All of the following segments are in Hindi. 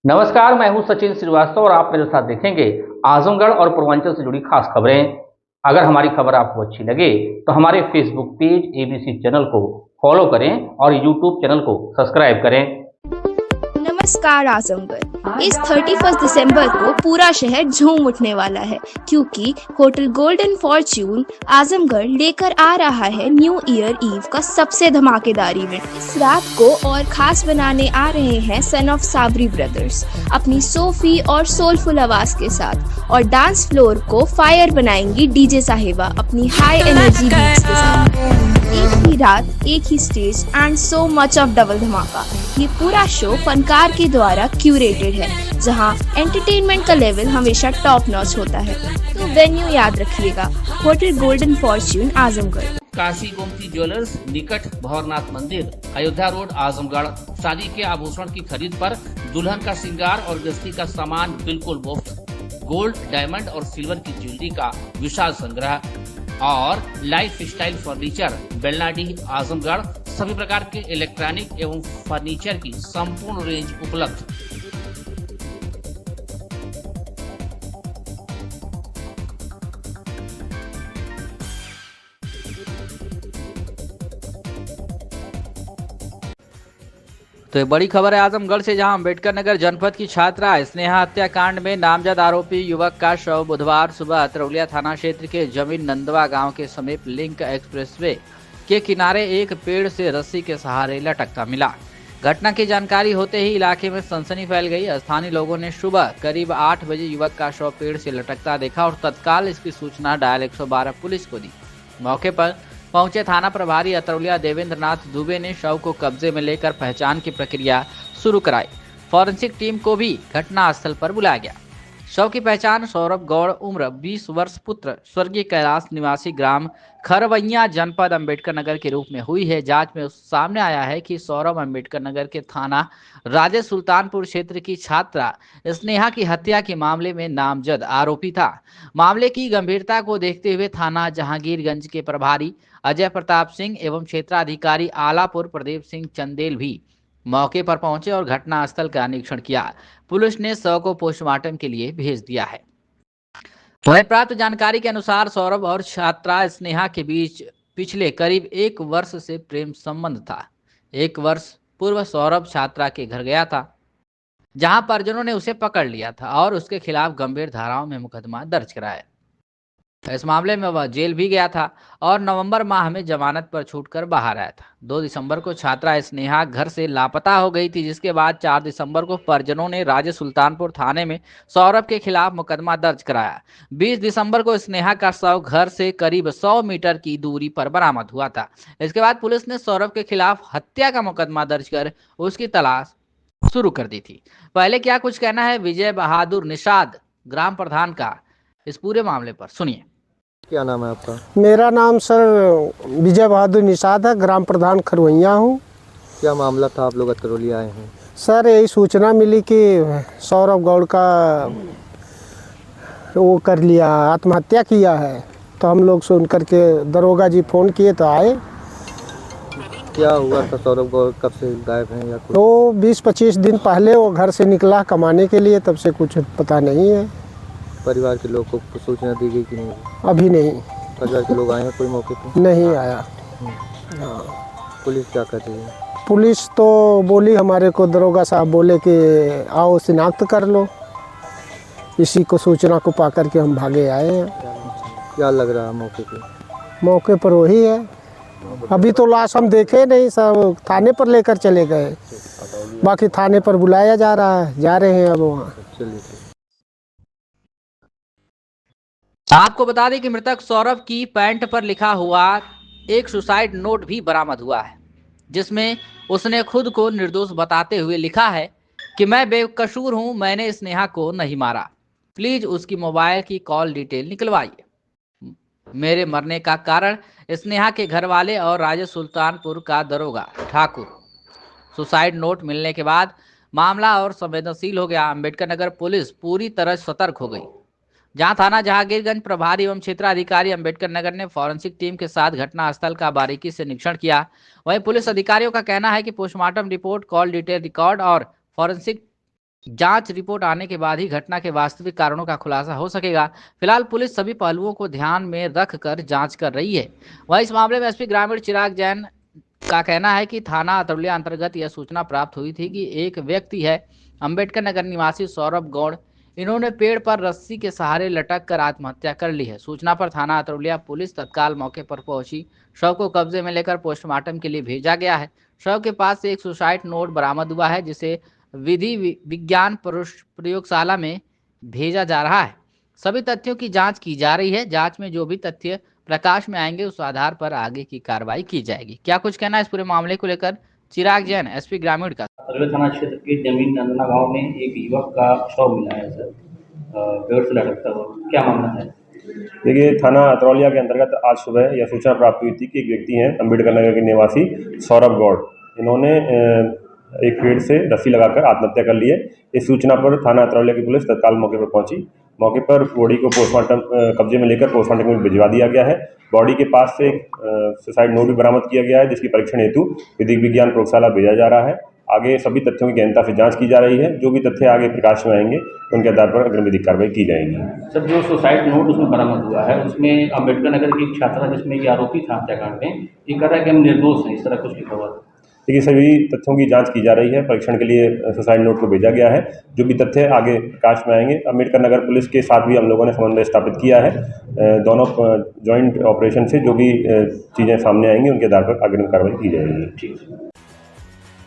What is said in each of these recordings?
नमस्कार, मैं हूं सचिन श्रीवास्तव और आप मेरे साथ देखेंगे आजमगढ़ और पूर्वांचल से जुड़ी खास खबरें। अगर हमारी खबर आपको अच्छी लगे तो हमारे फेसबुक पेज एबीसी चैनल को फॉलो करें और यूट्यूब चैनल को सब्सक्राइब करें। नमस्कार आजमगढ़। इस 31 दिसंबर को पूरा शहर झूम उठने वाला है क्योंकि होटल गोल्डन फॉर्च्यून आजमगढ़ लेकर आ रहा है न्यू ईयर ईव का सबसे धमाकेदार इवेंट। इस रात को और खास बनाने आ रहे हैं सन ऑफ साबरी ब्रदर्स अपनी सोफी और सोलफुल आवाज के साथ, और डांस फ्लोर को फायर बनाएंगी डीजे साहिबा अपनी हाई एनर्जी बीट्स के साथ। एक ही रात, एक ही stage and so much of double धमाका। ये पूरा शो फनकार के द्वारा क्यूरेटेड है, जहां एंटरटेनमेंट का लेवल हमेशा टॉप नॉच होता है। तो वेन्यू याद रखिएगा, hotel golden Fortune Azamgarh. Kashi Gomti jewellers निकट भंवरनाथ मंदिर, अयोध्या रोड, आजमगढ़। शादी के आभूषण की खरीद पर दुल्हन का श्रृंगार और गृहस्थी का सामान बिल्कुल मुफ्त। गोल्ड, डायमंड और सिल्वर की ज्वेलरी का विशाल संग्रह और लाइफ स्टाइल फर्नीचर, बेलनाडीह, आजमगढ़। सभी प्रकार के इलेक्ट्रॉनिक एवं फर्नीचर की संपूर्ण रेंज उपलब्ध। तो ये बड़ी खबर है आजमगढ़ से, जहां अम्बेडकर नगर जनपद की छात्रा स्नेहा हत्याकांड में नामजद आरोपी युवक का शव बुधवार सुबह अतरौलिया थाना क्षेत्र के जमीन नंदवा गांव के समीप लिंक एक्सप्रेसवे के किनारे एक पेड़ से रस्सी के सहारे लटकता मिला। घटना की जानकारी होते ही इलाके में सनसनी फैल गई। स्थानीय लोगों ने सुबह करीब 8 बजे युवक का शव पेड़ से लटकता देखा और तत्काल इसकी सूचना डायल 112 पुलिस को दी। मौके पर पहुंचे थाना प्रभारी अतरौलिया देवेंद्र नाथ दुबे ने शव को कब्जे में लेकर पहचान की प्रक्रिया शुरू कराई। फॉरेंसिक टीम को भी घटनास्थल पर बुलाया गया। शव की पहचान सौरभ गौड़, उम्र 20 वर्ष, पुत्र स्वर्गीय कैलाश निवासी, ग्राम खरवैया, जनपद अम्बेडकर नगर के रूप में हुई है। जांच में सामने आया है कि सौरभ अम्बेडकर नगर के थाना राजे सुल्तानपुर क्षेत्र की छात्रा स्नेहा की हत्या के मामले में नामजद आरोपी था। मामले की गंभीरता को देखते हुए थाना जहांगीरगंज के प्रभारी अजय प्रताप सिंह एवं क्षेत्राधिकारी आलापुर प्रदीप सिंह चंदेल भी मौके पर पहुंचे और घटनास्थल का निरीक्षण किया। पुलिस ने शव को पोस्टमार्टम के लिए भेज दिया है। वहीं प्राप्त जानकारी के अनुसार सौरभ और छात्रा स्नेहा के बीच पिछले करीब 1 वर्ष से प्रेम संबंध था। 1 वर्ष पूर्व सौरभ छात्रा के घर गया था, जहां परिजनों ने उसे पकड़ लिया था और उसके खिलाफ गंभीर धाराओं में मुकदमा दर्ज कराया। इस मामले में वह जेल भी गया था और नवंबर माह में जमानत पर छूटकर बाहर आया था। 2 दिसंबर को छात्रा स्नेहा घर से लापता हो गई थी, जिसके बाद 4 दिसंबर को परिजनों ने राजे सुल्तानपुर थाने में सौरभ के खिलाफ मुकदमा दर्ज कराया। 20 दिसंबर को स्नेहा का शव घर से करीब 100 मीटर की दूरी पर बरामद हुआ था। इसके बाद पुलिस ने सौरभ के खिलाफ हत्या का मुकदमा दर्ज कर उसकी तलाश शुरू कर दी थी। पहले क्या कुछ कहना है विजय बहादुर निषाद, ग्राम प्रधान का, इस पूरे मामले पर सुनिए। क्या नाम है आपका? मेरा नाम सर विजय बहादुर निषाद है, ग्राम प्रधान खरवैया हूँ। क्या मामला था, आप लोग अतरौली आए हैं? सर यही सूचना मिली कि सौरभ गौड़ का वो कर लिया, आत्महत्या किया है। तो हम लोग सुन करके दरोगा जी फ़ोन किए तो आए। क्या हुआ था? सौरभ गौड़ कब से गायब हैं या कुछ? तो 20-25 दिन पहले वो घर से निकला कमाने के लिए, तब से कुछ पता नहीं है। परिवार के लोग को सूचना दी गई कि नहीं? अभी नहीं। परिवार के लोग आए हैं कोई मौके पे? नहीं आया। हाँ। पुलिस क्या कर रही है? पुलिस तो बोली, हमारे को दरोगा साहब बोले कि आओ शिनाख्त कर लो। इसी को सूचना को पा करके हम भागे आए हैं। क्या लग रहा है मौके पे? मौके पर वही है। अभी तो लाश हम देखे नहीं, सब थाने पर लेकर चले गए। बाकी थाने पर बुलाया जा रहा है, जा रहे हैं अब वहाँ। चलिए। आपको बता दें कि मृतक सौरभ की पैंट पर लिखा हुआ एक सुसाइड नोट भी बरामद हुआ है, जिसमें उसने खुद को निर्दोष बताते हुए लिखा है कि मैं बेकसूर हूं, मैंने स्नेहा को नहीं मारा, प्लीज उसकी मोबाइल की कॉल डिटेल निकलवाइए। मेरे मरने का कारण स्नेहा के घर वाले और राजे सुल्तानपुर का दरोगा ठाकुर। सुसाइड नोट मिलने के बाद मामला और संवेदनशील हो गया। अम्बेडकर नगर पुलिस पूरी तरह सतर्क हो गई। जहां थाना जहांगीरगंज प्रभारी एवं क्षेत्राधिकारी अम्बेडकर नगर ने फॉरेंसिक टीम के साथ घटनास्थल का बारीकी से निरीक्षण किया। वहीं पुलिस अधिकारियों का कहना है कि postmortem report, call detail record और फॉरेंसिक जांच रिपोर्ट आने के बाद ही घटना के वास्तविक कारणों का खुलासा हो सकेगा। फिलहाल पुलिस सभी पहलुओं को ध्यान में रखकर जांच कर रही है। वहीं इस मामले में एसपी ग्रामीण चिराग जैन का कहना है कि थाना अतरौलिया अंतर्गत यह सूचना प्राप्त हुई थी कि एक व्यक्ति है अंबेडकर नगर निवासी सौरभ गौड़, इन्होंने पेड़ पर रस्सी के सहारे लटक कर आत्महत्या कर ली है। सूचना पर थाना अतरौलिया पुलिस तत्काल मौके पर पहुंची। शव को कब्जे में लेकर पोस्टमार्टम के लिए भेजा गया है। शव के पास से एक सुसाइड नोट बरामद हुआ है, जिसे विधि विज्ञान प्रयोगशाला में भेजा जा रहा है। सभी तथ्यों की जांच की जा रही है। जांच में जो भी तथ्य प्रकाश में आएंगे उस आधार पर आगे की कार्रवाई की जाएगी। क्या कुछ कहना है इस पूरे मामले को लेकर चिराग जैन, एसपी ग्रामीण का। अरवल थाना क्षेत्र के जमीन नंदना गांव में एक युवक का शव मिला है सर, पेड़ से लटकता हुआ। क्या मामला है? देखिए, थाना अतरौलिया के अंतर्गत आज सुबह यह सूचना प्राप्त हुई थी कि एक व्यक्ति हैं अंबेडकर नगर के निवासी सौरभ गौड़, इन्होंने एक पेड़ से रस्सी लगाकर आत्महत्या कर ली है। इस सूचना पर थाना अतरौलिया की पुलिस तत्काल मौके पर पहुंची। मौके पर बॉडी को पोस्टमार्टम कब्जे में लेकर पोस्टमार्टम के लिए भिजवा दिया गया है। बॉडी के पास से सुसाइड नोट भी बरामद किया गया है, जिसकी परीक्षण हेतु विधिक विज्ञान प्रयोगशाला भेजा जा रहा है। आगे सभी तथ्यों की गहनता से जांच की जा रही है। जो भी तथ्य आगे प्रकाश में आएंगे उनके आधार पर अग्रिम विधिक कार्रवाई की जाएगी। सर, जो सुसाइड नोट उसमें बरामद हुआ है उसमें अंबेडकर नगर की एक छात्रा जिसमें ये आरोपी था हत्याकांड में, ये कह रहा है कि हम निर्दोष हैं, इस तरह कुछ लिखा हुआ था। देखिए, सभी तथ्यों की जांच की जा रही है। परीक्षण के लिए सुसाइड नोट को भेजा गया है। जो भी तथ्य आगे प्रकाश में आएंगे, अंबेडकर नगर पुलिस के साथ भी हम लोगों ने समन्वय स्थापित किया है। दोनों जॉइंट ऑपरेशन से जो भी चीज़ें सामने आएंगी उनके आधार पर अग्रिम कार्रवाई की जाएगी।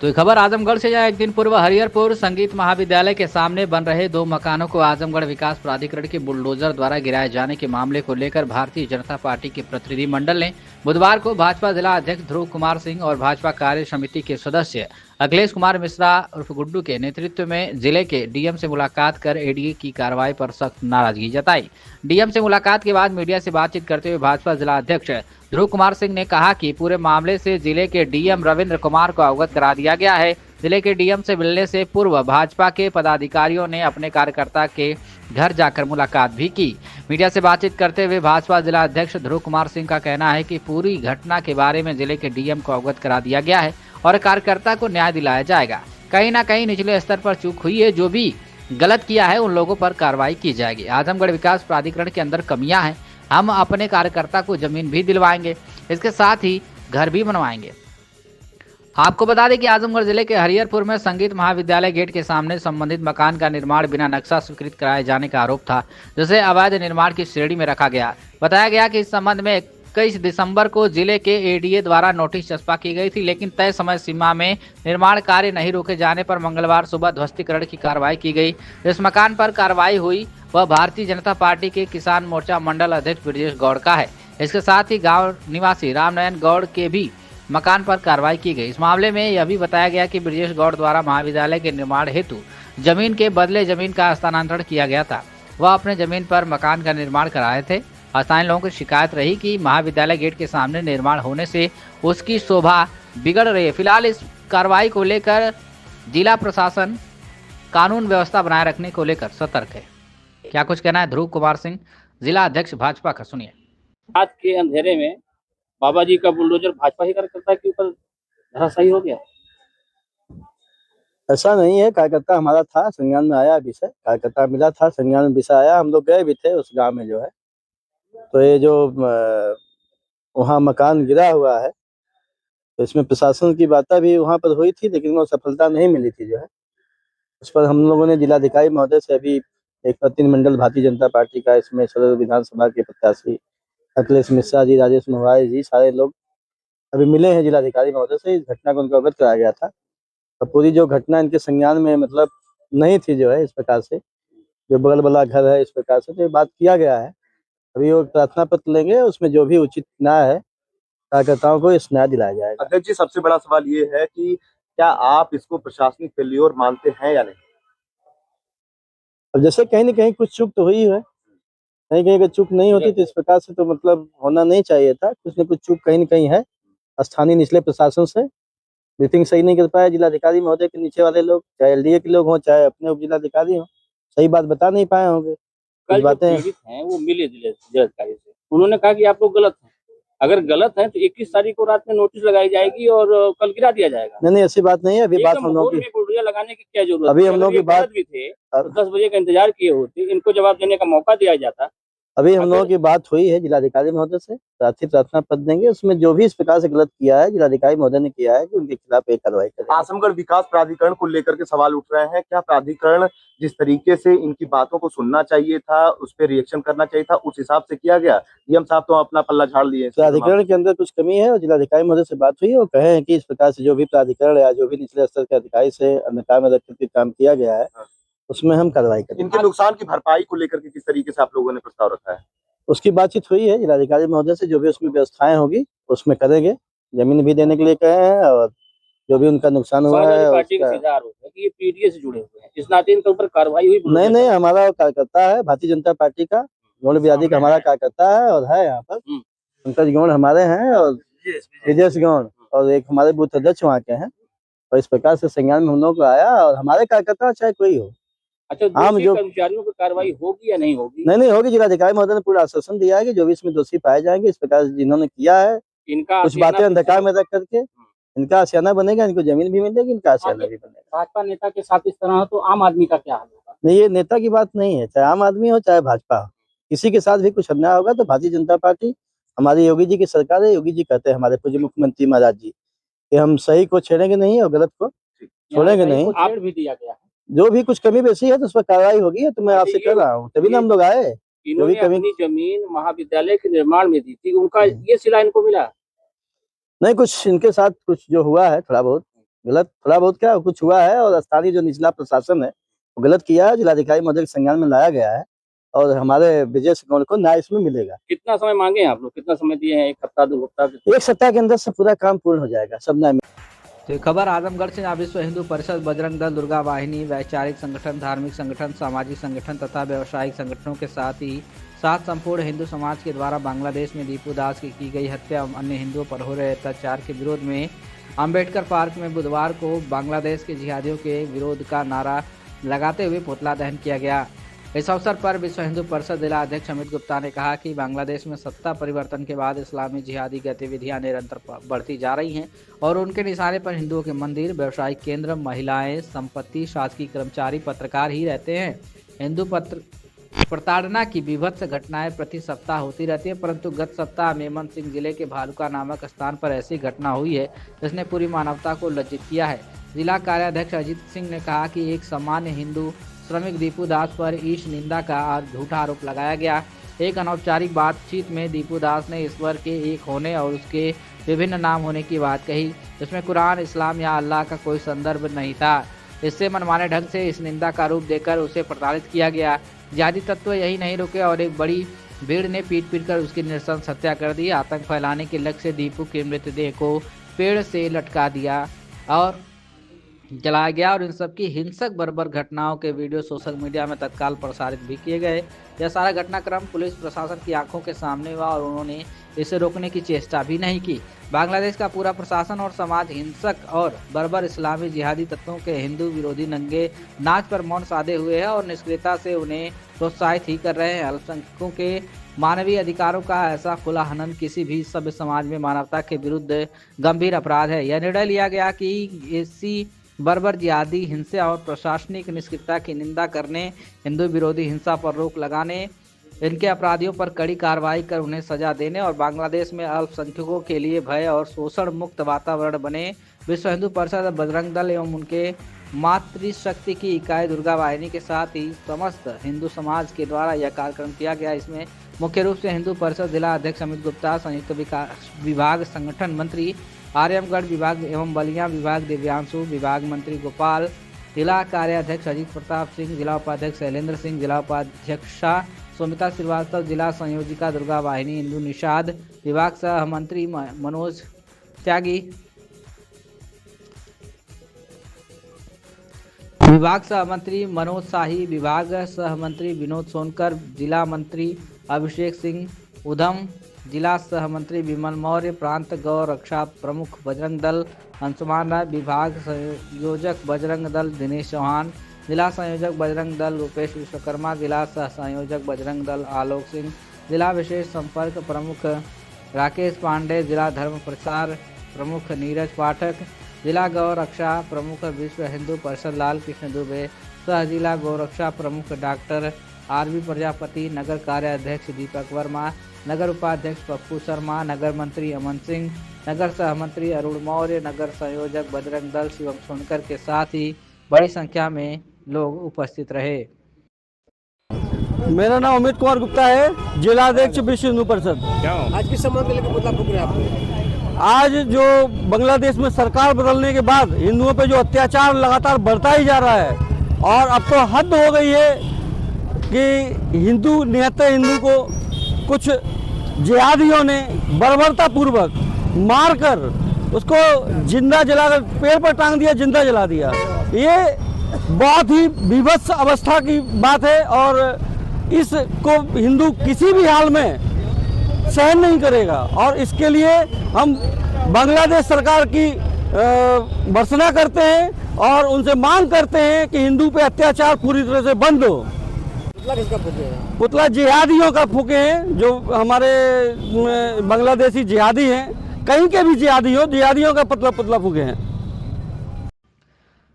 तो ये खबर आजमगढ़ से जहाँ एक दिन पूर्व हरिहरपुर संगीत महाविद्यालय के सामने बन रहे 2 मकानों को आजमगढ़ विकास प्राधिकरण के बुलडोजर द्वारा गिराए जाने के मामले को लेकर भारतीय जनता पार्टी के प्रतिनिधिमंडल ने बुधवार को भाजपा जिला अध्यक्ष ध्रुव कुमार सिंह और भाजपा कार्य समिति के सदस्य अखिलेश कुमार मिश्रा उर्फ गुड्डू के नेतृत्व में जिले के डीएम से मुलाकात कर एडीए की कार्रवाई पर सख्त नाराजगी जताई। डीएम से मुलाकात के बाद मीडिया से बातचीत करते हुए भाजपा जिला अध्यक्ष ध्रुव कुमार सिंह ने कहा कि पूरे मामले से जिले के डीएम रविंद्र कुमार को अवगत करा दिया गया है। जिले के डीएम से मिलने से पूर्व भाजपा के पदाधिकारियों ने अपने कार्यकर्ता के घर जाकर मुलाकात भी की। मीडिया से बातचीत करते हुए भाजपा जिला अध्यक्ष ध्रुव कुमार सिंह का कहना है कि पूरी घटना के बारे में जिले के डीएम को अवगत करा दिया गया है और कार्यकर्ता को न्याय दिलाया जाएगा। कहीं ना कहीं निचले स्तर पर चूक हुई है, जो भी गलत किया है उन लोगों पर कार्रवाई की जाएगी। आजमगढ़ विकास प्राधिकरण के अंदर कमियां हैं, हम अपने कार्यकर्ता को जमीन भी दिलवाएंगे, इसके साथ ही घर भी बनवाएंगे। आपको बता दें कि आजमगढ़ जिले के हरिहरपुर में संगीत महाविद्यालय गेट के सामने संबंधित मकान का निर्माण बिना नक्शा स्वीकृत कराए जाने का आरोप था, जिसे अवैध निर्माण की श्रेणी में रखा गया। बताया गया कि इस संबंध में 21 दिसंबर को जिले के एडीए द्वारा नोटिस चस्पा की गई थी, लेकिन तय समय सीमा में निर्माण कार्य नहीं रोके जाने पर मंगलवार सुबह ध्वस्तीकरण की कार्रवाई की गई। इस मकान पर कार्रवाई हुई वह भारतीय जनता पार्टी के किसान मोर्चा मंडल अध्यक्ष ब्रजेश गौड़ का है। इसके साथ ही गांव निवासी रामनयन गौड़ के भी मकान पर कार्रवाई की गई। इस मामले में यह भी बताया गया कि ब्रजेश गौड़ द्वारा महाविद्यालय के निर्माण हेतु जमीन के बदले जमीन का हस्तांतरण किया गया था। वह अपने जमीन पर मकान का निर्माण कराए थे। स्थानीय लोगों की शिकायत रही कि महाविद्यालय गेट के सामने निर्माण होने से उसकी शोभा बिगड़ रही है। फिलहाल इस कार्रवाई को लेकर जिला प्रशासन कानून व्यवस्था बनाए रखने को लेकर सतर्क है। क्या कुछ कहना है ध्रुव कुमार सिंह, जिला अध्यक्ष भाजपा का, सुनिए। रात के अंधेरे में बाबा जी का बुलडोजर भाजपा ही कार्यकर्ता के ऊपर धराशायी हो गया। ऐसा नहीं है, कार्यकर्ता हमारा था, संज्ञान में आया विषय, कार्यकर्ता मिला था, संज्ञान में विषय आया, हम लोग गए भी थे उस गांव में जो है। तो ये जो वहाँ मकान गिरा हुआ है, तो इसमें प्रशासन की बातें भी वहाँ पर हुई थी, लेकिन वो सफलता नहीं मिली थी जो है। उस पर हम लोगों ने जिलाधिकारी महोदय से अभी एक प्रतिनिधिमंडल भारतीय जनता पार्टी का, इसमें सदर विधानसभा के प्रत्याशी अखिलेश मिश्रा जी, राजेश मोहवाई जी, सारे लोग अभी मिले हैं जिलाधिकारी महोदय से। इस घटना को उनको अवगत कराया गया था। तो पूरी जो घटना इनके संज्ञान में मतलब नहीं थी जो है, इस प्रकार से जो बगल वाला घर है, इस प्रकार से तो बात किया गया है। अभी वो प्रार्थना पत्र लेंगे, उसमें जो भी उचित न्याय है कार्यकर्ताओं को इस न्याय दिलाया जाएगा। अध्यक्ष जी, सबसे बड़ा सवाल ये है कि क्या आप इसको प्रशासनिक फेल्योर मानते हैं या नहीं? अब जैसे कहीं न कहीं कुछ चूक तो हुई है, कहीं कहीं अगर चूक नहीं होती तो इस प्रकार से तो मतलब होना नहीं चाहिए था। कुछ न कुछ चूक कहीं न कहीं है। स्थानीय निचले प्रशासन से मीटिंग सही नहीं कर पाया जिलाधिकारी महोदय के नीचे वाले लोग, चाहे एलडीए के लोग हों, चाहे अपने उप जिलाधिकारी हों, सही बात बता नहीं पाए होंगे। कल बातें पीड़ित हैं वो मिले जिलाधिकारी से, उन्होंने कहा कि आप लोग गलत हैं, अगर गलत है तो 21 तारीख को रात में नोटिस लगाई जाएगी और कल गिरा दिया जाएगा। नहीं ऐसी बात नहीं है। अभी बात हम लोगों की बुलडोजर लगाने की क्या जरूरत अभी है? हम लोगों अगर ये की बात गलत भी थे तो 10 बजे का इंतजार किए होते, इनको जवाब देने का मौका दिया जाता। अभी हम लोगों की बात हुई है जिलाधिकारी महोदय से, साथ ही प्रार्थना पत्र देंगे। उसमें जो भी इस प्रकार से गलत किया है जिलाधिकारी महोदय ने किया है कि उनके खिलाफ एक कार्रवाई करें। आजमगढ़ विकास प्राधिकरण को लेकर के सवाल उठ रहे हैं। क्या प्राधिकरण जिस तरीके से इनकी बातों को सुनना चाहिए था, उस पर रिएक्शन करना चाहिए था, उस हिसाब से किया गया? डीएम साहब तो अपना पल्ला झाड़ लिए। प्राधिकरण के अंदर कुछ कमी है और जिलाधिकारी महोदय से बात हुई है, वो कहे हैं कि इस प्रकार से जो भी प्राधिकरण या जो भी निचले स्तर के अधिकारी से अन्यथा में रख के काम किया गया है उसमें हम कार्रवाई करेंगे। इनके नुकसान की भरपाई को लेकर के किस तरीके से आप लोगों ने प्रस्ताव रखा है? उसकी बातचीत हुई है जिलाधिकारी महोदय से, जो भी उसमें व्यवस्थाएं होगी उसमें करेंगे। जमीन भी देने के लिए कहे हैं और जो भी उनका नुकसान हुआ है पार्टी का सीधा आरोप है कि ये पीडीए से जुड़े हुए हैं, इस नाते इनके ऊपर कार्रवाई हुई? नहीं, हमारा कार्यकर्ता है भारतीय जनता पार्टी का, गौड़ बिरादरी का हमारा कार्यकर्ता है और है यहाँ पर पंकज गौड़ हमारे हैं और विजय गौड़ और एक हमारे बूथ अध्यक्ष वहाँ के हैं। और इस प्रकार से संज्ञान में हम लोग को आया और हमारे कार्यकर्ता चाहे कोई हो। अच्छा, दोषी कर्मचारियों पर कार्रवाई होगी या नहीं होगी? नहीं होगी। जिलाधिकारी महोदय ने पूरा आश्वासन दिया है कि जो भी इसमें दोषी पाए जाएंगे, इस प्रकार से जिन्होंने किया है इनका कुछ बातें अंधकार में रख करके इनका आशियाना बनेगा, इनको जमीन भी मिलेगी, इनका आशियाना भी बनेगा। भाजपा नेता के साथ इस तरह तो आम आदमी का क्या हाल होगा? नहीं, ये नेता की बात नहीं है, चाहे आम आदमी हो चाहे भाजपा हो, किसी के साथ भी कुछ अन्याय होगा तो भारतीय जनता पार्टी हमारी योगी जी की सरकार है। योगी जी कहते हैं हमारे पूज्य मुख्यमंत्री महाराज जी कि हम सही को छेड़ेंगे नहीं और गलत को छोड़ेंगे नहीं। आप भी दिया गया है, जो भी कुछ कमी बेसी है तो उस पर कार्रवाई होगी। तो मैं आपसे कह रहा हूँ, तभी ना हम लोग आए। इन्होंने अपनी जमीन महाविद्यालय के निर्माण में दी थी, उनका ये सिला इनको मिला नहीं? कुछ इनके साथ कुछ जो हुआ है थोड़ा बहुत गलत, थोड़ा बहुत क्या कुछ हुआ है और स्थानीय जो निचला प्रशासन है वो गलत किया है। जिलाधिकारी महोदय के संज्ञान में लाया गया है और हमारे विजय गौड़ को न्याय इसमें मिलेगा। कितना समय मांगे हैं आप लोग? कितना समय दिए हैं? 1 हफ्ता 2 हफ्ता? 1 सप्ताह के अंदर से पूरा काम पूर्ण हो जाएगा, सब न्याय। तो खबर आजमगढ़ से। विश्व हिंदू परिषद, बजरंग दल, दुर्गा वाहिनी, वैचारिक संगठन, धार्मिक संगठन, सामाजिक संगठन तथा व्यावसायिक संगठनों के साथ संपूर्ण हिंदू समाज के द्वारा बांग्लादेश में दीपू दास की गई हत्या एवं अन्य हिंदुओं पर हो रहे अत्याचार के विरोध में अंबेडकर पार्क में बुधवार को बांग्लादेश के जिहादियों के विरोध का नारा लगाते हुए पुतला दहन किया गया। इस अवसर पर विश्व हिंदू परिषद जिला अध्यक्ष अमित गुप्ता ने कहा कि बांग्लादेश में सत्ता परिवर्तन के बाद इस्लामी जिहादी गतिविधियां निरंतर बढ़ती जा रही हैं और उनके निशाने पर हिंदुओं के मंदिर, व्यावसायिक केंद्र, महिलाएं, संपत्ति, शासकीय कर्मचारी, पत्रकार ही रहते हैं। हिंदू प्रताड़ना की विभत्स घटनाएं प्रति सप्ताह होती रहती है, परंतु गत सप्ताह मेमन सिंह जिले के भालुका नामक स्थान पर ऐसी घटना हुई है जिसने पूरी मानवता को लज्जित किया है। जिला कार्याध्यक्ष अजीत सिंह ने कहा कि एक सामान्य हिंदू श्रमिक दीपू दास पर ईश निंदा का झूठा आरोप लगाया गया। एक अनौपचारिक बातचीत में दीपू दास ने ईश्वर के एक होने और उसके विभिन्न नाम होने की बात कही, जिसमें कुरान, इस्लाम या अल्लाह का कोई संदर्भ नहीं था। इससे मनमाने ढंग से इस निंदा का रूप देकर उसे प्रताड़ित किया गया। जिहादी तत्व यही नहीं रुके और एक बड़ी भीड़ ने पीट कर उसकी नृशंस हत्या कर दी। आतंक फैलाने के लक्ष्य से दीपू के मृतदेह को पेड़ से लटका दिया और जलाया गया और इन सब की हिंसक बर्बर घटनाओं के वीडियो सोशल मीडिया में तत्काल प्रसारित भी किए गए। यह सारा घटनाक्रम पुलिस प्रशासन की आंखों के सामने हुआ और उन्होंने इसे रोकने की चेष्टा भी नहीं की। बांग्लादेश का पूरा प्रशासन और समाज हिंसक और बर्बर इस्लामी जिहादी तत्वों के हिंदू विरोधी नंगे नाच पर मौन साधे हुए हैं और निष्क्रियता से उन्हें प्रोत्साहित ही कर रहे हैं। अल्पसंख्यकों के मानवीय अधिकारों का ऐसा खुला हनन किसी भी सभ्य समाज में मानवता के विरुद्ध गंभीर अपराध है। यह निर्णय लिया गया कि ऐसी बर्बर जिहादी हिंसा और प्रशासनिक निष्क्रियता की निंदा करने, हिंदू विरोधी हिंसा पर रोक लगाने, इनके अपराधियों पर कड़ी कार्रवाई कर उन्हें सजा देने और बांग्लादेश में अल्पसंख्यकों के लिए भय और शोषण मुक्त वातावरण बने। विश्व हिंदू परिषद, बजरंग दल एवं उनके मातृशक्ति की इकाई दुर्गा वाहिनी के साथ ही समस्त हिंदू समाज के द्वारा यह कार्यक्रम किया गया। इसमें मुख्य रूप से हिंदू परिषद जिला अध्यक्ष अमित गुप्ता, संयुक्त विकास विभाग संगठन मंत्री आर्यमगढ़ विभाग एवं बलिया विभाग दिव्यांशु, विभाग मंत्री गोपाल, जिला कार्याध्यक्ष अजीत प्रताप सिंह, जिला उपाध्यक्ष शैलेंद्र सिंह, जिला उपाध्यक्षा सुमिता श्रीवास्तव, जिला संयोजिका दुर्गा वाहिनी हिंदू निषाद, विभाग सह मंत्री मनोज त्यागी, विभाग सह मंत्री मनोज शाही, विभाग सह मंत्री विनोद सोनकर, जिला मंत्री अभिषेक सिंह उधम, जिला सह मंत्री विमल मौर्य, प्रांत गौ रक्षा प्रमुख बजरंग दल अंशुमान राय, विभाग संयोजक बजरंग दल दिनेश चौहान, जिला संयोजक बजरंग दल रूपेश विश्वकर्मा, जिला सह संयोजक बजरंग दल आलोक सिंह, जिला विशेष संपर्क प्रमुख राकेश पांडे, जिला धर्म प्रचार प्रमुख नीरज पाठक, जिला गौ रक्षा प्रमुख विश्व हिंदू परिषद लाल कृष्ण दुबे, सह जिला गौ रक्षा प्रमुख डॉक्टर आरबी प्रजापति, नगर कार्याध्यक्ष दीपक वर्मा, नगर उपाध्यक्ष पप्पू शर्मा, नगर मंत्री अमन सिंह, नगर सहमंत्री अरुण मौर्य, नगर संयोजक बजरंग दल शिवम सोनकर के साथ ही बड़ी संख्या में लोग उपस्थित रहे। मेरा नाम अमित कुमार गुप्ता है, जिला अध्यक्ष विश्व हिंदू परिषद। आज किस संबंध में लेकर पुतला फूक रहे हैं आप? आज जो बांग्लादेश में सरकार बदलने के बाद हिंदुओं पे जो अत्याचार लगातार बढ़ता ही जा रहा है और अब तो हद हो गई है कि हिंदू निहत्थे हिंदू को कुछ जिहादियों ने बर्बरता पूर्वक मारकर उसको जिंदा जलाकर पेड़ पर टांग दिया, जिंदा जला दिया। ये बहुत ही विभत्स अवस्था की बात है और इसको हिंदू किसी भी हाल में सहन नहीं करेगा और इसके लिए हम बांग्लादेश सरकार की भर्त्सना करते हैं और उनसे मांग करते हैं कि हिंदू पे अत्याचार पूरी तरह से बंद हो। पुतला किसका फूके हैं? पुतला जिहादियों का फूके हैं, जो हमारे बांग्लादेशी जिहादी हैं, कहीं के भी जिहादी हो, जिहादियों का पुतला फूके हैं।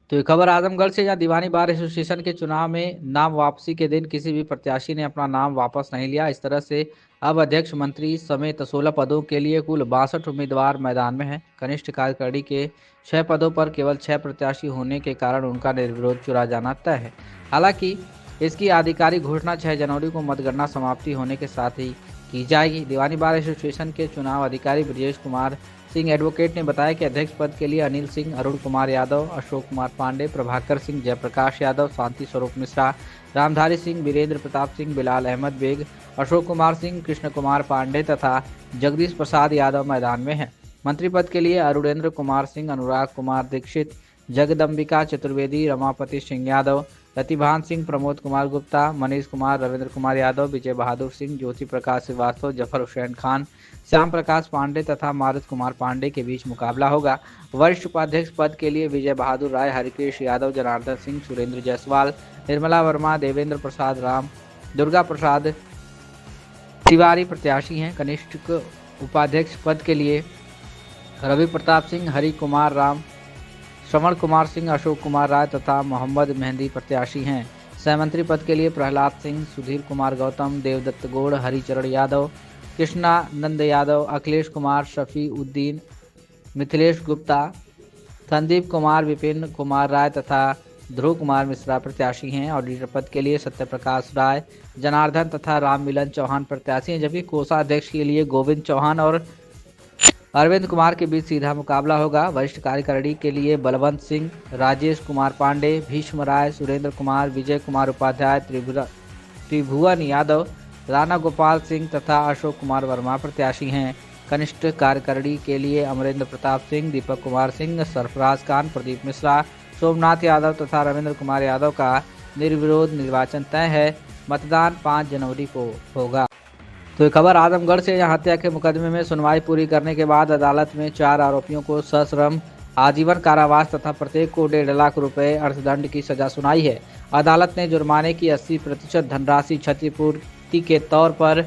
तो ये खबर आजमगढ़ से, जहां दीवानी बार एसोसिएशन के चुनाव में नाम वापसी के दिन किसी भी प्रत्याशी ने अपना नाम वापस नहीं लिया। इस तरह से अब अध्यक्ष, मंत्री समेत 16 पदों के लिए कुल 62 उम्मीदवार मैदान में हैं। कनिष्ठ कार्यकारिणी के 6 पदों पर केवल 6 प्रत्याशी होने के कारण उनका निर्विरोध चुना जाना तय है। हालांकि इसकी आधिकारिक घोषणा 6 जनवरी को मतगणना समाप्ति होने के साथ ही की जाएगी। दीवानी बार एसोसिएशन के चुनाव अधिकारी ब्रजेश कुमार सिंह एडवोकेट ने बताया कि अध्यक्ष पद के लिए अनिल सिंह, अरुण कुमार यादव, अशोक कुमार पांडे, प्रभाकर सिंह, जयप्रकाश यादव, शांति स्वरूप मिश्रा, रामधारी सिंह, वीरेंद्र प्रताप सिंह, बिलाल अहमद बेग, अशोक कुमार सिंह, कृष्ण कुमार पांडे तथा जगदीश प्रसाद यादव मैदान में हैं। मंत्री पद के लिए अरुणेंद्र कुमार सिंह, अनुराग कुमार दीक्षित, जगदम्बिका चतुर्वेदी, रमापति सिंह यादव, प्रतिभान सिंह, प्रमोद कुमार गुप्ता, मनीष कुमार, रविंद्र कुमार यादव, विजय बहादुर सिंह, ज्योति प्रकाश श्रीवास्तव, जफर हुसैन खान, श्याम प्रकाश पांडे तथा मारुत कुमार पांडे के बीच मुकाबला होगा। वरिष्ठ उपाध्यक्ष पद के लिए विजय बहादुर राय, हरिकेश यादव, जनार्दन सिंह, सुरेंद्र जायसवाल, निर्मला वर्मा, देवेंद्र प्रसाद राम, दुर्गा प्रसाद तिवारी प्रत्याशी हैं। कनिष्ठ उपाध्यक्ष पद के लिए रवि प्रताप सिंह, हरि कुमार राम, श्रवण कुमार सिंह, अशोक कुमार राय तथा मोहम्मद मेहंदी प्रत्याशी हैं। सहमंत्री पद के लिए प्रहलाद सिंह, सुधीर कुमार गौतम, देवदत्त गौड़, हरिचरण यादव, कृष्णा नंद यादव, अखिलेश कुमार, शफी उद्दीन, मिथिलेश गुप्ता, संदीप कुमार, विपिन कुमार राय तथा ध्रुव कुमार मिश्रा प्रत्याशी हैं। ऑडिटर पद के लिए सत्यप्रकाश राय, जनार्दन तथा राम मिलन चौहान प्रत्याशी हैं, जबकि कोषाध्यक्ष के लिए गोविंद चौहान और अरविंद कुमार के बीच सीधा मुकाबला होगा। वरिष्ठ कार्यकारिणी के लिए बलवंत सिंह, राजेश कुमार पांडे, भीष्म राय, सुरेंद्र कुमार, विजय कुमार उपाध्याय, त्रिभुवन यादव, राणा गोपाल सिंह तथा अशोक कुमार वर्मा प्रत्याशी हैं। कनिष्ठ कार्यकारिणी के लिए अमरेंद्र प्रताप सिंह, दीपक कुमार सिंह, सरफराज खान, प्रदीप मिश्रा, सोमनाथ यादव तथा रविंद्र कुमार यादव का निर्विरोध निर्वाचन तय है। मतदान 5 जनवरी को होगा। तो ये खबर आजमगढ़ से, यहाँ हत्या के मुकदमे में सुनवाई पूरी करने के बाद अदालत में 4 आरोपियों को सश्रम आजीवन कारावास तथा प्रत्येक को 1.5 लाख रुपए अर्थदंड की सजा सुनाई है। अदालत ने जुर्माने की 80% धनराशि क्षतिपूर्ति के तौर पर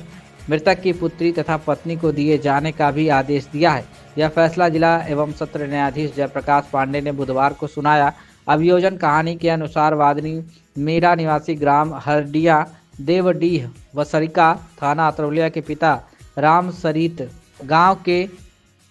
मृतक की पुत्री तथा पत्नी को दिए जाने का भी आदेश दिया है। यह फैसला जिला एवं सत्र न्यायाधीश जयप्रकाश पांडे ने बुधवार को सुनाया। अभियोजन कहानी के अनुसार वादनी मीरा निवासी ग्राम हरडिया देवडीह वसरिका थाना अतरौलिया के पिता राम सरित गांव के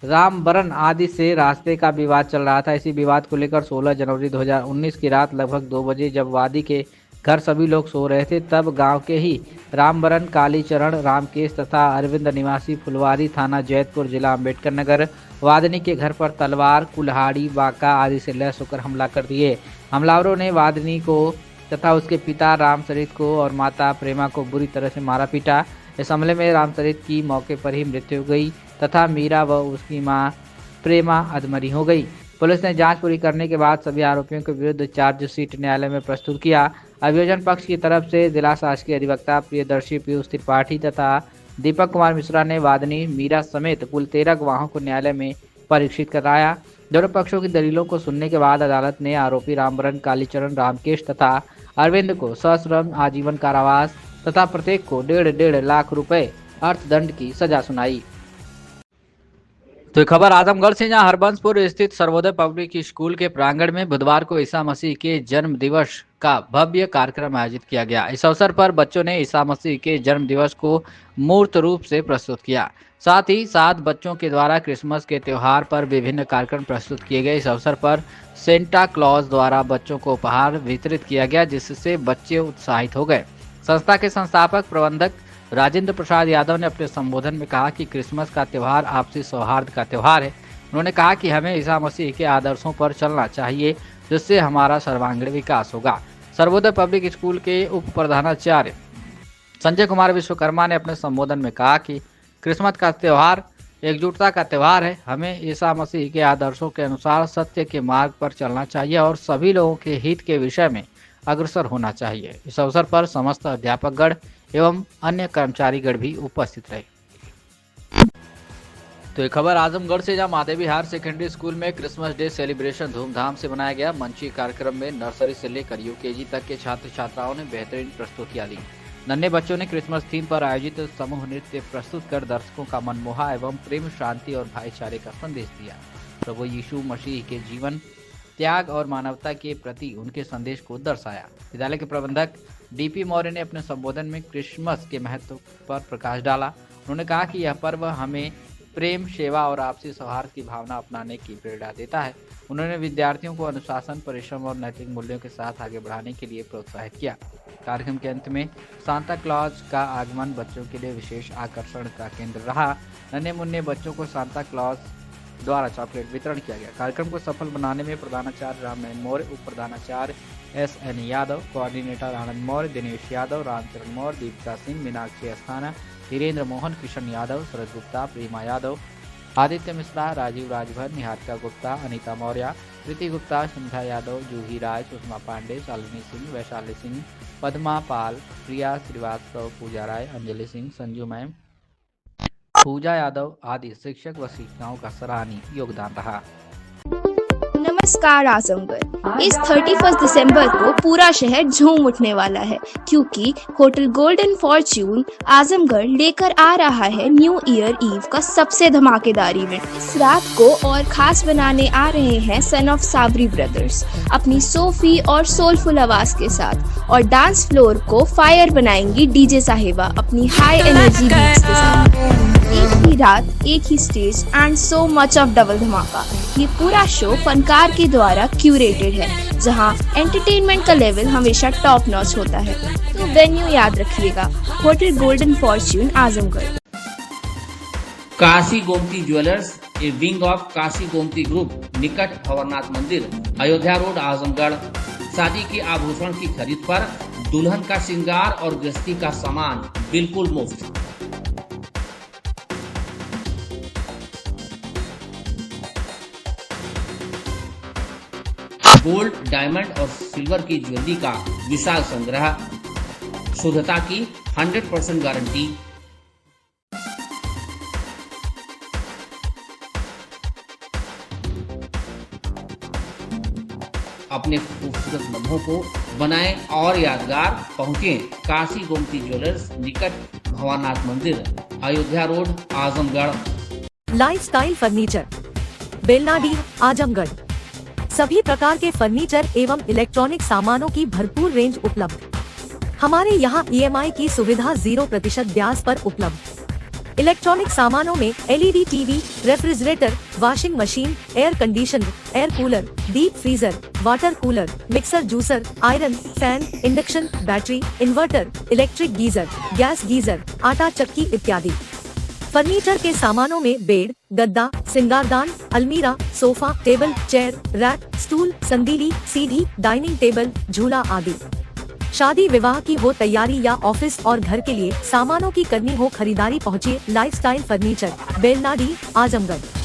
रामबरन आदि से रास्ते का विवाद चल रहा था। इसी विवाद को लेकर 16 जनवरी 2019 की रात लगभग 2 बजे जब वादी के घर सभी लोग सो रहे थे, तब गांव के ही रामबरन, कालीचरण, रामकेश तथा अरविंद निवासी फुलवारी थाना जैतपुर जिला अम्बेडकर नगर वादनी के घर पर तलवार, कुल्हाड़ी, बाका आदि से लैस होकर हमला कर दिए। हमलावरों ने वादनी को तथा उसके पिता रामचरित को और माता प्रेमा को बुरी तरह से मारा पीटा। इस हमले में रामचरित की मौके पर ही मृत्यु हो गई तथा मीरा व उसकी मां प्रेमा अधमरी हो गई। पुलिस ने जांच पूरी करने के बाद सभी आरोपियों के विरुद्ध चार्जशीट न्यायालय में प्रस्तुत किया। अभियोजन पक्ष की तरफ से जिला शासकीय अधिवक्ता प्रियदर्शी पीयूष त्रिपाठी तथा दीपक कुमार मिश्रा ने वादनी मीरा समेत कुल 13 गवाहों को न्यायालय में परीक्षित कराया। दोनों पक्षों की दलीलों को सुनने के बाद अदालत ने आरोपी रामबरन, कालीचरण, रामकेश तथा अरविंद को सश्रम आजीवन कारावास तथा प्रत्येक को 1.5 लाख रुपए अर्थदंड की सजा सुनाई। तो खबर आजमगढ़ से, जहां हरबंसपुर स्थित सर्वोदय पब्लिक स्कूल के प्रांगण में बुधवार को ईसा मसीह के जन्म दिवस का भव्य कार्यक्रम आयोजित किया गया। इस अवसर पर बच्चों ने ईसा मसीह के जन्म दिवस को मूर्त रूप से प्रस्तुत किया। साथ ही साथ बच्चों के द्वारा क्रिसमस के त्योहार पर विभिन्न कार्यक्रम प्रस्तुत किए गए। इस अवसर पर सेंटा क्लॉज द्वारा बच्चों को उपहार वितरित किया गया, जिससे बच्चे उत्साहित हो गए। संस्था के संस्थापक प्रबंधक राजेंद्र प्रसाद यादव ने अपने संबोधन में कहा कि क्रिसमस का त्यौहार आपसी सौहार्द का त्यौहार है। उन्होंने कहा कि हमें ईसा मसीह के आदर्शों पर चलना चाहिए, जिससे हमारा सर्वांगीण विकास होगा। सर्वोदय पब्लिक स्कूल के उप प्रधानाचार्य संजय कुमार विश्वकर्मा ने अपने संबोधन में कहा कि क्रिसमस का त्यौहार एकजुटता का त्यौहार है। हमें ईसा मसीह के आदर्शों के अनुसार सत्य के मार्ग पर चलना चाहिए और सभी लोगों के हित के विषय में अग्रसर होना चाहिए। इस अवसर पर समस्त अध्यापकगण एवं अन्य कर्मचारीगण भी उपस्थित रहे। तो एक खबर आजमगढ़ से, जहां माधवी हायर सेकेंडरी स्कूल में क्रिसमस डे सेलिब्रेशन धूमधाम से मनाया गया। मंचीय कार्यक्रम में नर्सरी से लेकर यूकेजी तक के छात्र छात्राओं ने बेहतरीन प्रस्तुतियां दी। नन्हे बच्चों ने क्रिसमस थीम पर आयोजित समूह नृत्य प्रस्तुत कर दर्शकों का मन मोहा एवं प्रेम, शांति और भाईचारे का संदेश दिया। प्रभु यीशु मसीह के जीवन, त्याग और मानवता के प्रति उनके संदेश को दर्शाया। विद्यालय के प्रबंधक डीपी मौर्य ने अपने संबोधन में क्रिसमस के महत्व पर प्रकाश डाला। उन्होंने कहा कि यह पर्व हमें प्रेम, सेवा और आपसी सौहार्द की भावना अपनाने की प्रेरणा देता है। उन्होंने विद्यार्थियों को अनुशासन, परिश्रम और नैतिक मूल्यों के साथ आगे बढ़ाने के लिए प्रोत्साहित किया। कार्यक्रम के अंत में सांता क्लॉज का आगमन बच्चों के लिए विशेष आकर्षण का केंद्र रहा। नन्हे मुन्ने बच्चों को सांता क्लॉज द्वारा चॉकलेट वितरण किया गया। कार्यक्रम को सफल बनाने में प्रधानाचार्य रामनयन मौर्य, उप प्रधानाचार्य SN यादव, कोऑर्डिनेटर आनंद मौर्य, दिनेश यादव, रामचरण मौर्य, दीपिका सिंह, मीनाक्षी अस्थाना, धीरेन्द्र मोहन, किशन यादव, शरद गुप्ता, प्रीमा यादव, आदित्य मिश्रा, राजीव राजभर, निहारिका गुप्ता, अनीता मौर्य, प्रीति गुप्ता, संध्या यादव, जूही राज, सुषमा पांडे, शालिनी सिंह, वैशाली सिंह, पद्मा पाल, प्रिया श्रीवास्तव, पूजा राय, अंजलि सिंह, संजू मैम, पूजा यादव आदि शिक्षक व शिक्षिकाओं का सराहनीय योगदान रहा। नमस्कार आजमगढ़। इस 31 दिसंबर को पूरा शहर झूम उठने वाला है, क्योंकि होटल गोल्डन फॉर्च्यून आजमगढ़ लेकर आ रहा है न्यू ईयर ईव का सबसे धमाकेदार इवेंट। इस रात को और खास बनाने आ रहे हैं सन ऑफ साबरी ब्रदर्स अपनी सोफी और सोलफुल आवाज के साथ, और डांस फ्लोर को फायर बनाएंगी डीजे साहिबा अपनी हाई एनर्जी बीट्स के साथ। एक ही रात, एक ही stage and so much of double धमाका। ये पूरा शो फनकार के द्वारा क्यूरेटेड है, जहां एंटरटेनमेंट का लेवल हमेशा टॉप नॉच होता है। तो वेन्यू याद रखिएगा, hotel golden Fortune Azamgarh. Kashi Gomti jewellers, A wing of Kashi Gomti group, निकट भंवरनाथ मंदिर, अयोध्या रोड, आजमगढ़। शादी के आभूषण की खरीद पर दुल्हन का श्रृंगार और गृहस्थी का सामान बिल्कुल मुफ्त। गोल्ड, डायमंड और सिल्वर की ज्वेलरी का विशाल संग्रह, शुद्धता की 100% गारंटी। अपने खूबसूरत लम्हों को बनाएं और यादगार। पहुंचे काशी गोमती ज्वेलर्स, निकट भंवरनाथ मंदिर, Ayodhya road, Azamgarh. Lifestyle furniture, Belnadi, Azamgarh. सभी प्रकार के फर्नीचर एवं इलेक्ट्रॉनिक सामानों की भरपूर रेंज उपलब्ध। हमारे यहाँ EMI की सुविधा 0% ब्याज पर उपलब्ध। इलेक्ट्रॉनिक सामानों में LED TV, refrigerator, washing machine, air conditioner, air cooler, deep freezer, water cooler, mixer, juicer, iron, fan, induction, battery, inverter, electric geyser, gas geyser, आटा चक्की इत्यादि। फर्नीचर के सामानों में बेड, गद्दा, सिंगारदान, अलमीरा, sofa, table, chair, rack, stool, संदीली, सीढ़ी, डाइनिंग टेबल, झूला आदि। शादी विवाह की हो तैयारी या ऑफिस और घर के लिए सामानों की करनी हो खरीदारी, पहुँचिए लाइफस्टाइल फर्नीचर, बेलनाडी, आजमगढ़।